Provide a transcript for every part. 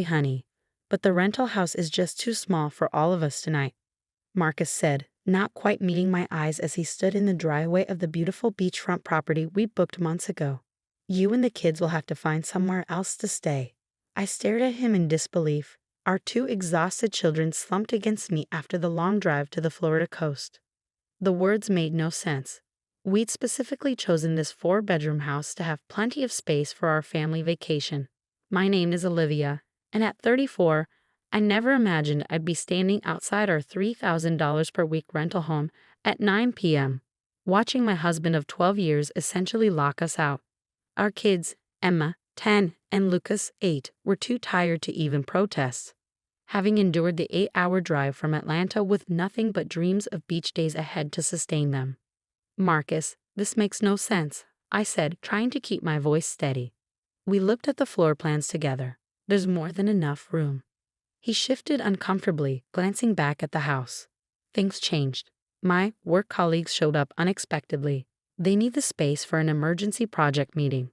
honey, but the rental house is just too small for all of us tonight," Marcus said, not quite meeting my eyes as he stood in the driveway of the beautiful beachfront property we booked months ago. "You and the kids will have to find somewhere else to stay." I stared at him in disbelief, our two exhausted children slumped against me after the long drive to the Florida coast. The words made no sense. We'd specifically chosen this 4-bedroom house to have plenty of space for our family vacation. My name is Olivia, and at 34, I never imagined I'd be standing outside our $3,000 per week rental home at 9 p.m., watching my husband of 12 years essentially lock us out. Our kids, Emma, 10, and Lucas, 8, were too tired to even protest, having endured the 8-hour drive from Atlanta with nothing but dreams of beach days ahead to sustain them. "Marcus, this makes no sense," I said, trying to keep my voice steady. We looked at the floor plans together. "There's more than enough room." He shifted uncomfortably, glancing back at the house. Things changed. My work colleagues showed up unexpectedly. They need the space for an emergency project meeting.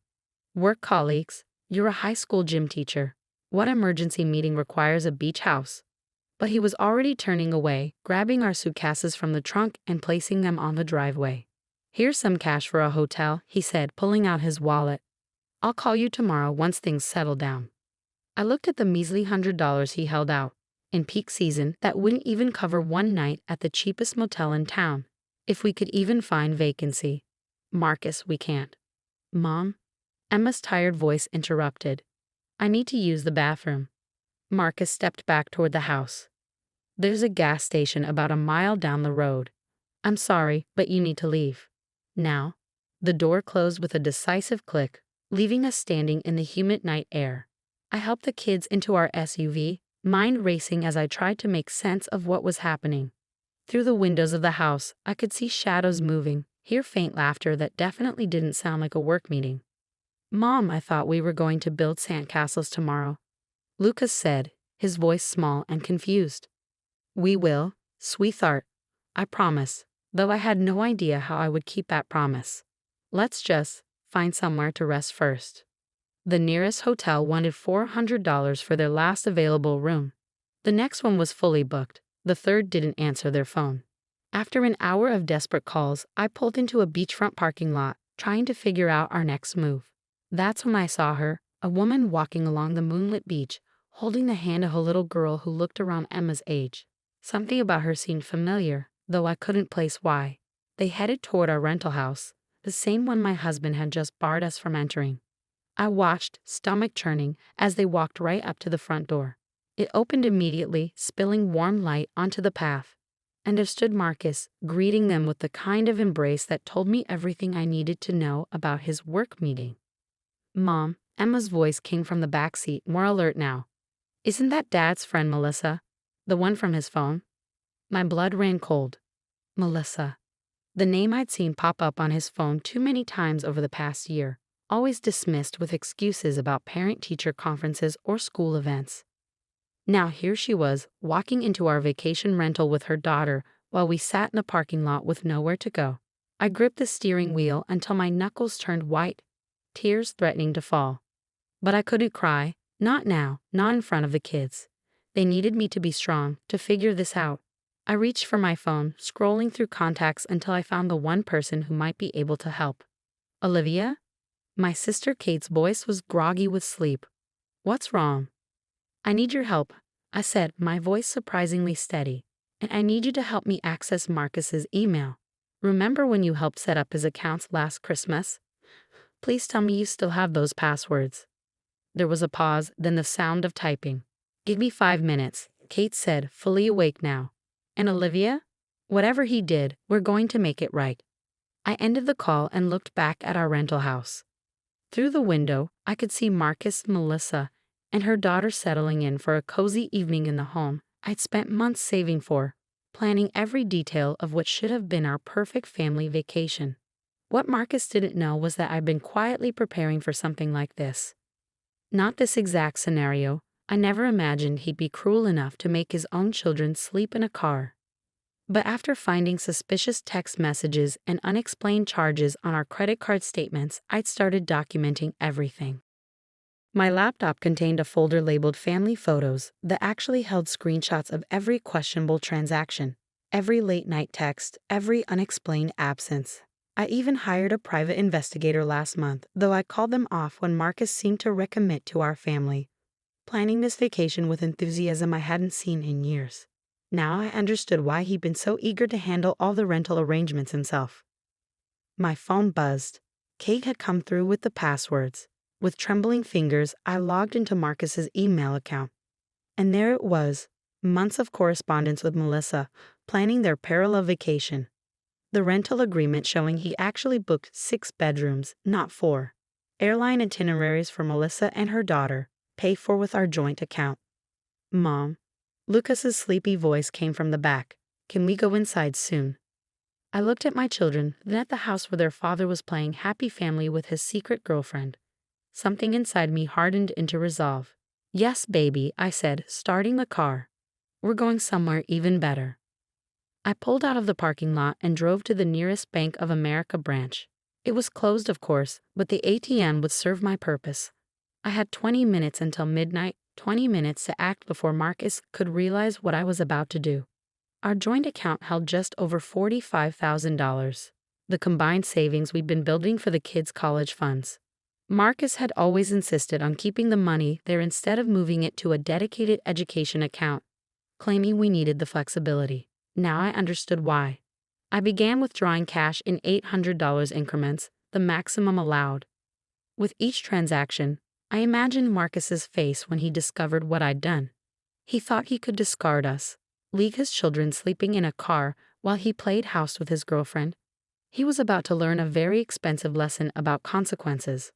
Work colleagues? You're a high school gym teacher. What emergency meeting requires a beach house? But he was already turning away, grabbing our suitcases from the trunk and placing them on the driveway. "Here's some cash for a hotel," he said, pulling out his wallet. "I'll call you tomorrow once things settle down." I looked at the measly $100 he held out. In peak season, that wouldn't even cover one night at the cheapest motel in town, if we could even find vacancy. "Marcus, we can't." "Mom?" Emma's tired voice interrupted. "I need to use the bathroom." Marcus stepped back toward the house. "There's a gas station about a mile down the road. I'm sorry, but you need to leave. Now." The door closed with a decisive click, leaving us standing in the humid night air. I helped the kids into our SUV, mind racing as I tried to make sense of what was happening. Through the windows of the house, I could see shadows moving, hear faint laughter that definitely didn't sound like a work meeting. "Mom, I thought we were going to build sandcastles tomorrow," Lucas said, his voice small and confused. "We will, sweetheart. I promise," though I had no idea how I would keep that promise. "Let's just find somewhere to rest first." The nearest hotel wanted $400 for their last available room. The next one was fully booked. The third didn't answer their phone. After an hour of desperate calls, I pulled into a beachfront parking lot, trying to figure out our next move. That's when I saw her, a woman walking along the moonlit beach, holding the hand of a little girl who looked around Emma's age. Something about her seemed familiar, though I couldn't place why. They headed toward our rental house, the same one my husband had just barred us from entering. I watched, stomach churning, as they walked right up to the front door. It opened immediately, spilling warm light onto the path. And there stood Marcus, greeting them with the kind of embrace that told me everything I needed to know about his work meeting. "Mom," Emma's voice came from the back seat, more alert now. "Isn't that Dad's friend Melissa? The one from his phone?" My blood ran cold. Melissa. The name I'd seen pop up on his phone too many times over the past year, always dismissed with excuses about parent-teacher conferences or school events. Now here she was, walking into our vacation rental with her daughter while we sat in a parking lot with nowhere to go. I gripped the steering wheel until my knuckles turned white, tears threatening to fall. But I couldn't cry, not now, not in front of the kids. They needed me to be strong, to figure this out. I reached for my phone, scrolling through contacts until I found the one person who might be able to help. "Olivia?" My sister Kate's voice was groggy with sleep. "What's wrong?" "I need your help," I said, my voice surprisingly steady. "And I need you to help me access Marcus's email. Remember when you helped set up his accounts last Christmas? Please tell me you still have those passwords." There was a pause, then the sound of typing. "Give me 5 minutes," Kate said, fully awake now. "And Olivia? Whatever he did, we're going to make it right." I ended the call and looked back at our rental house. Through the window, I could see Marcus, Melissa, and her daughter settling in for a cozy evening in the home I'd spent months saving for, planning every detail of what should have been our perfect family vacation. What Marcus didn't know was that I'd been quietly preparing for something like this. Not this exact scenario. I never imagined he'd be cruel enough to make his own children sleep in a car. But after finding suspicious text messages and unexplained charges on our credit card statements, I'd started documenting everything. My laptop contained a folder labeled Family Photos that actually held screenshots of every questionable transaction, every late-night text, every unexplained absence. I even hired a private investigator last month, though I called them off when Marcus seemed to recommit to our family, planning this vacation with enthusiasm I hadn't seen in years. Now I understood why he'd been so eager to handle all the rental arrangements himself. My phone buzzed. Kate had come through with the passwords. With trembling fingers, I logged into Marcus's email account. And there it was, months of correspondence with Melissa, planning their parallel vacation. The rental agreement showing he actually booked 6 bedrooms, not 4. Airline itineraries for Melissa and her daughter, paid for with our joint account. Mom. Lucas's sleepy voice came from the back. Can we go inside soon? I looked at my children, then at the house where their father was playing happy family with his secret girlfriend. Something inside me hardened into resolve. Yes, baby, I said, starting the car. We're going somewhere even better. I pulled out of the parking lot and drove to the nearest Bank of America branch. It was closed, of course, but the ATM would serve my purpose. I had 20 minutes until midnight, 20 minutes to act before Marcus could realize what I was about to do. Our joint account held just over $45,000, the combined savings we'd been building for the kids' college funds. Marcus had always insisted on keeping the money there instead of moving it to a dedicated education account, claiming we needed the flexibility. Now I understood why. I began withdrawing cash in $800 increments, the maximum allowed. With each transaction, I imagined Marcus's face when he discovered what I'd done. He thought he could discard us, leave his children sleeping in a car while he played house with his girlfriend. He was about to learn a very expensive lesson about consequences.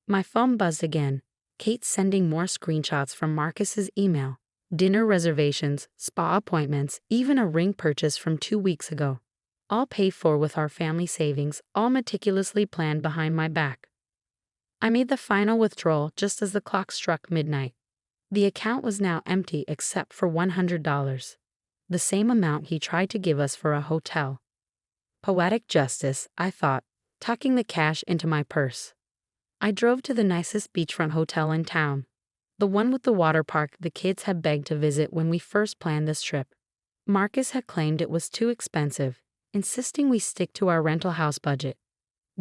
My phone buzzed again, Kate sending more screenshots from Marcus's email. Dinner reservations, spa appointments, even a ring purchase from 2 weeks ago. All paid for with our family savings, all meticulously planned behind my back. I made the final withdrawal just as the clock struck midnight. The account was now empty except for $100, the same amount he tried to give us for a hotel. Poetic justice, I thought, tucking the cash into my purse. I drove to the nicest beachfront hotel in town, the one with the water park the kids had begged to visit when we first planned this trip. Marcus had claimed it was too expensive, insisting we stick to our rental house budget.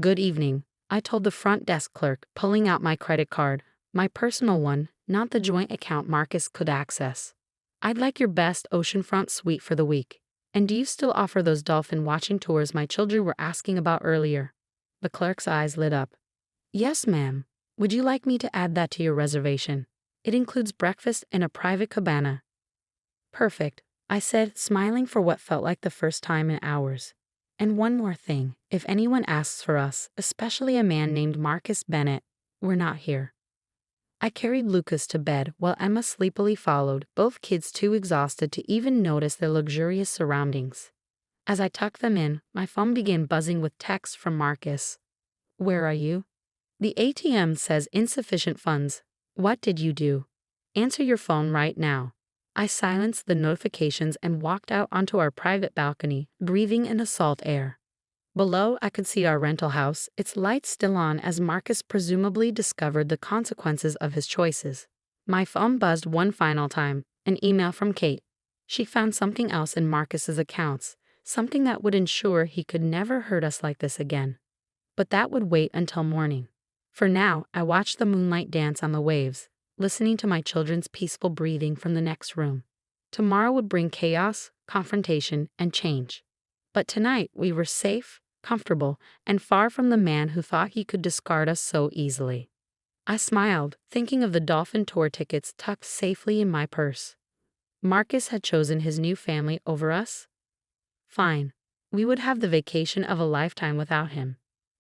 Good evening, I told the front desk clerk, pulling out my credit card, my personal one, not the joint account Marcus could access. I'd like your best oceanfront suite for the week. And do you still offer those dolphin watching tours my children were asking about earlier? The clerk's eyes lit up. Yes, ma'am. Would you like me to add that to your reservation? It includes breakfast and a private cabana. Perfect, I said, smiling for what felt like the first time in hours. And one more thing, if anyone asks for us, especially a man named Marcus Bennett, we're not here. I carried Lucas to bed while Emma sleepily followed, both kids too exhausted to even notice their luxurious surroundings. As I tucked them in, my phone began buzzing with texts from Marcus. Where are you? The ATM says insufficient funds. What did you do? Answer your phone right now. I silenced the notifications and walked out onto our private balcony, breathing in the salt air. Below, I could see our rental house, its lights still on as Marcus presumably discovered the consequences of his choices. My phone buzzed one final time, an email from Kate. She found something else in Marcus's accounts, something that would ensure he could never hurt us like this again. But that would wait until morning. For now, I watched the moonlight dance on the waves, listening to my children's peaceful breathing from the next room. Tomorrow would bring chaos, confrontation, and change. But tonight we were safe, comfortable, and far from the man who thought he could discard us so easily. I smiled, thinking of the dolphin tour tickets tucked safely in my purse. Marcus had chosen his new family over us? Fine. We would have the vacation of a lifetime without him.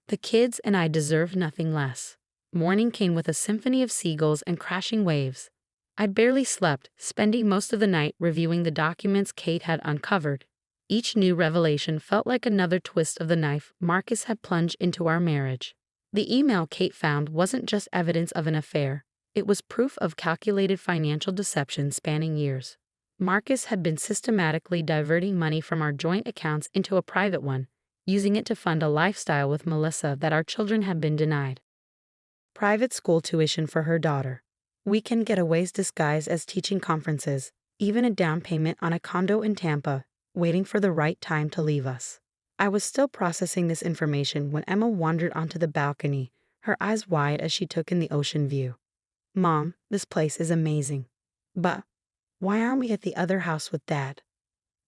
The kids and I deserved nothing less. Morning came with a symphony of seagulls and crashing waves. I barely slept, spending most of the night reviewing the documents Kate had uncovered. Each new revelation felt like another twist of the knife Marcus had plunged into our marriage. The email Kate found wasn't just evidence of an affair, it was proof of calculated financial deception spanning years. Marcus had been systematically diverting money from our joint accounts into a private one, using it to fund a lifestyle with Melissa that our children had been denied. Private school tuition for her daughter, Weekend getaways disguised as teaching conferences, even a down payment on a condo in Tampa, waiting for the right time to leave us. I was still processing this information when Emma wandered onto the balcony, her eyes wide as she took in the ocean view. Mom, this place is amazing. But why aren't we at the other house with Dad?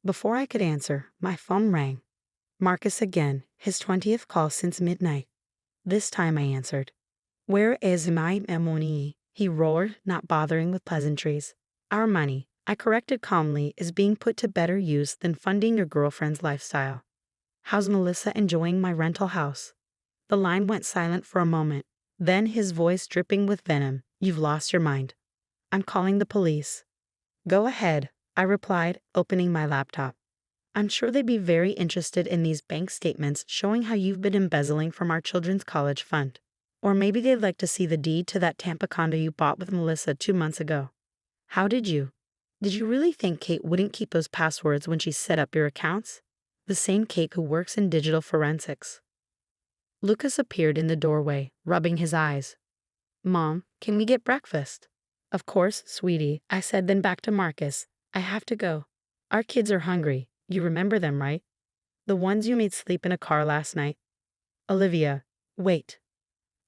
Before I could answer, my phone rang. Marcus again, his 20th call since midnight. This time I answered. Where is my money? He roared, not bothering with pleasantries. Our money, I corrected calmly, is being put to better use than funding your girlfriend's lifestyle. How's Melissa enjoying my rental house? The line went silent for a moment. Then his voice dripping with venom. You've lost your mind. I'm calling the police. Go ahead, I replied, opening my laptop. I'm sure they'd be very interested in these bank statements showing how you've been embezzling from our children's college fund. Or maybe they'd like to see the deed to that Tampa condo you bought with Melissa 2 months ago. How did you? Did you really think Kate wouldn't keep those passwords when she set up your accounts? The same Kate who works in digital forensics. Lucas appeared in the doorway, rubbing his eyes. Mom, can we get breakfast? Of course, sweetie, I said, then back to Marcus. I have to go. Our kids are hungry. You remember them, right? The ones you made sleep in a car last night. Olivia, wait.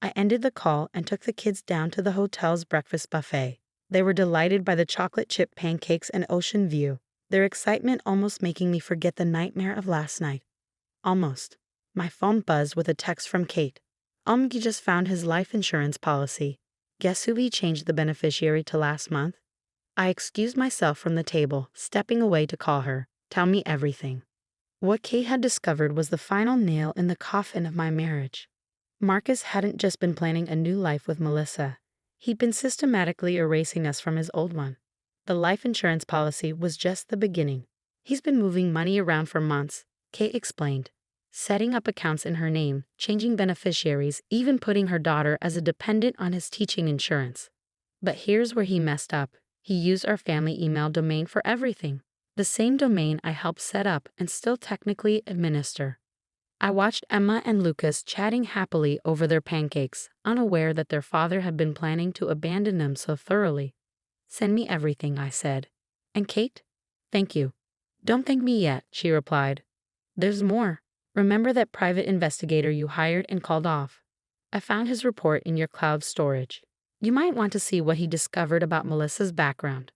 I ended the call and took the kids down to the hotel's breakfast buffet. They were delighted by the chocolate chip pancakes and ocean view, their excitement almost making me forget the nightmare of last night. Almost. My phone buzzed with a text from Kate. He just found his life insurance policy. Guess who he changed the beneficiary to last month? I excused myself from the table, stepping away to call her. Tell me everything. What Kate had discovered was the final nail in the coffin of my marriage. Marcus hadn't just been planning a new life with Melissa. He'd been systematically erasing us from his old one. The life insurance policy was just the beginning. He's been moving money around for months, Kate explained. Setting up accounts in her name, changing beneficiaries, even putting her daughter as a dependent on his teaching insurance. But here's where he messed up. He used our family email domain for everything. The same domain I helped set up and still technically administer. I watched Emma and Lucas chatting happily over their pancakes, unaware that their father had been planning to abandon them so thoroughly. Send me everything, I said. And Kate? Thank you. Don't thank me yet, she replied. There's more. Remember that private investigator you hired and called off? I found his report in your cloud storage. You might want to see what he discovered about Melissa's background.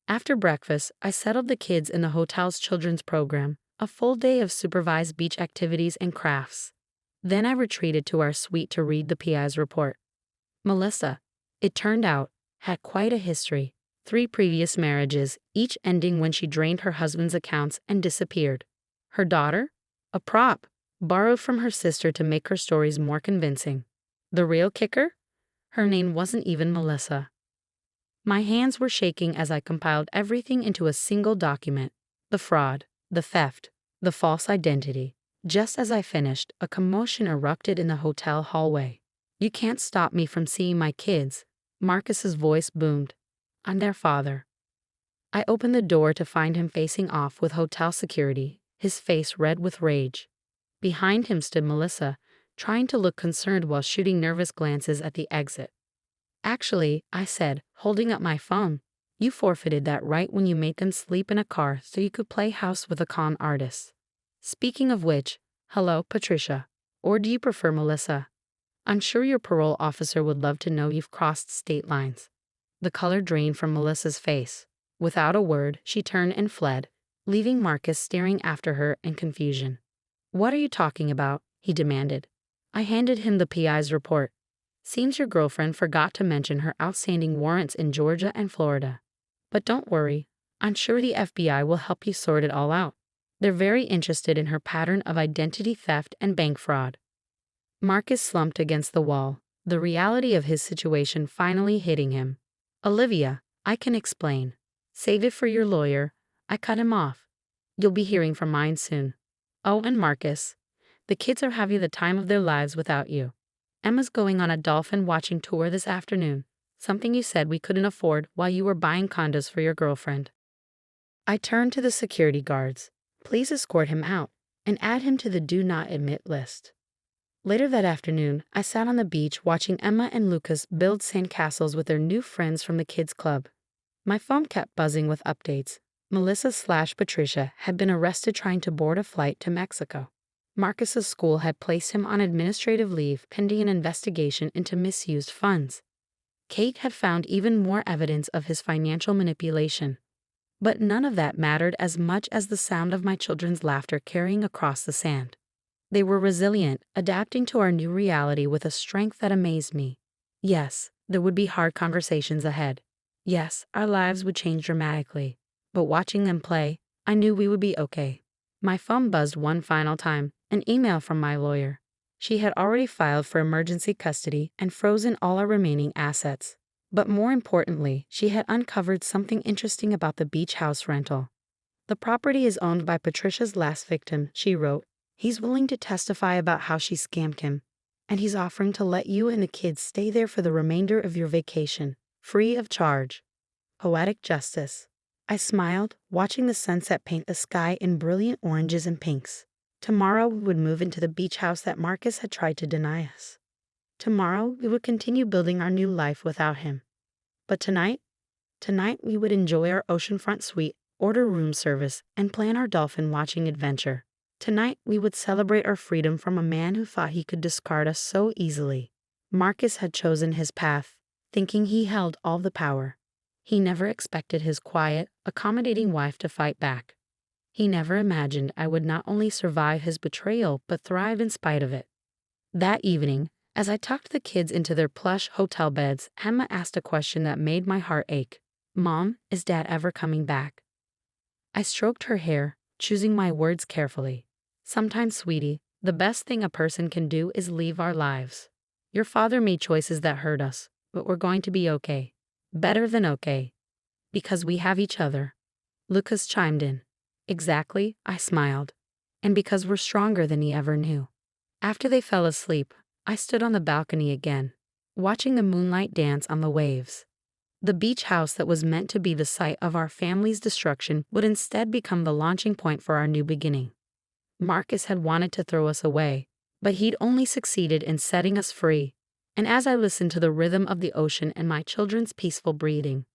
After breakfast, I settled the kids in the hotel's children's program, a full day of supervised beach activities and crafts. Then I retreated to our suite to read the PI's report. Melissa, it turned out, had quite a history. 3 previous marriages, each ending when she drained her husband's accounts and disappeared. Her daughter? A prop, borrowed from her sister to make her stories more convincing. The real kicker? Her name wasn't even Melissa. My hands were shaking as I compiled everything into a single document. The fraud, the theft, the false identity. Just as I finished, a commotion erupted in the hotel hallway. You can't stop me from seeing my kids, Marcus's voice boomed. I'm their father. I opened the door to find him facing off with hotel security, his face red with rage. Behind him stood Melissa, trying to look concerned while shooting nervous glances at the exit. Actually, I said, holding up my phone, you forfeited that right when you made them sleep in a car so you could play house with a con artist. Speaking of which, hello, Patricia. Or do you prefer Melissa? I'm sure your parole officer would love to know you've crossed state lines. The color drained from Melissa's face. Without a word, she turned and fled, leaving Marcus staring after her in confusion. What are you talking about? He demanded. I handed him the PI's report. Seems your girlfriend forgot to mention her outstanding warrants in Georgia and Florida. But don't worry, I'm sure the FBI will help you sort it all out. They're very interested in her pattern of identity theft and bank fraud. Marcus slumped against the wall, the reality of his situation finally hitting him. Olivia, I can explain. Save it for your lawyer. I cut him off. You'll be hearing from mine soon. Oh, and Marcus, the kids are having the time of their lives without you. Emma's going on a dolphin watching tour this afternoon, something you said we couldn't afford while you were buying condos for your girlfriend. I turned to the security guards. Please escort him out and add him to the do not admit list. Later that afternoon, I sat on the beach watching Emma and Lucas build sandcastles with their new friends from the kids' club. My phone kept buzzing with updates. Melissa/Patricia had been arrested trying to board a flight to Mexico. Marcus's school had placed him on administrative leave pending an investigation into misused funds. Kate had found even more evidence of his financial manipulation. But none of that mattered as much as the sound of my children's laughter carrying across the sand. They were resilient, adapting to our new reality with a strength that amazed me. Yes, there would be hard conversations ahead. Yes, our lives would change dramatically. But watching them play, I knew we would be okay. My phone buzzed one final time, an email from my lawyer. She had already filed for emergency custody and frozen all our remaining assets. But more importantly, she had uncovered something interesting about the beach house rental. The property is owned by Patricia's last victim, she wrote. He's willing to testify about how she scammed him, and he's offering to let you and the kids stay there for the remainder of your vacation, free of charge. Poetic justice. I smiled, watching the sunset paint the sky in brilliant oranges and pinks. Tomorrow we would move into the beach house that Marcus had tried to deny us. Tomorrow we would continue building our new life without him. But tonight we would enjoy our oceanfront suite, order room service, and plan our dolphin watching adventure. Tonight we would celebrate our freedom from a man who thought he could discard us so easily. Marcus had chosen his path, thinking he held all the power. He never expected his quiet, accommodating wife to fight back. He never imagined I would not only survive his betrayal but thrive in spite of it. That evening, as I tucked the kids into their plush hotel beds, Emma asked a question that made my heart ache. Mom, is Dad ever coming back? I stroked her hair, choosing my words carefully. Sometimes, sweetie, the best thing a person can do is leave our lives. Your father made choices that hurt us, but we're going to be okay. Better than okay. Because we have each other. Lucas chimed in. Exactly, I smiled. And because we're stronger than he ever knew. After they fell asleep, I stood on the balcony again, watching the moonlight dance on the waves. The beach house that was meant to be the site of our family's destruction would instead become the launching point for our new beginning. Marcus had wanted to throw us away, but he'd only succeeded in setting us free. And as I listened to the rhythm of the ocean and my children's peaceful breathing,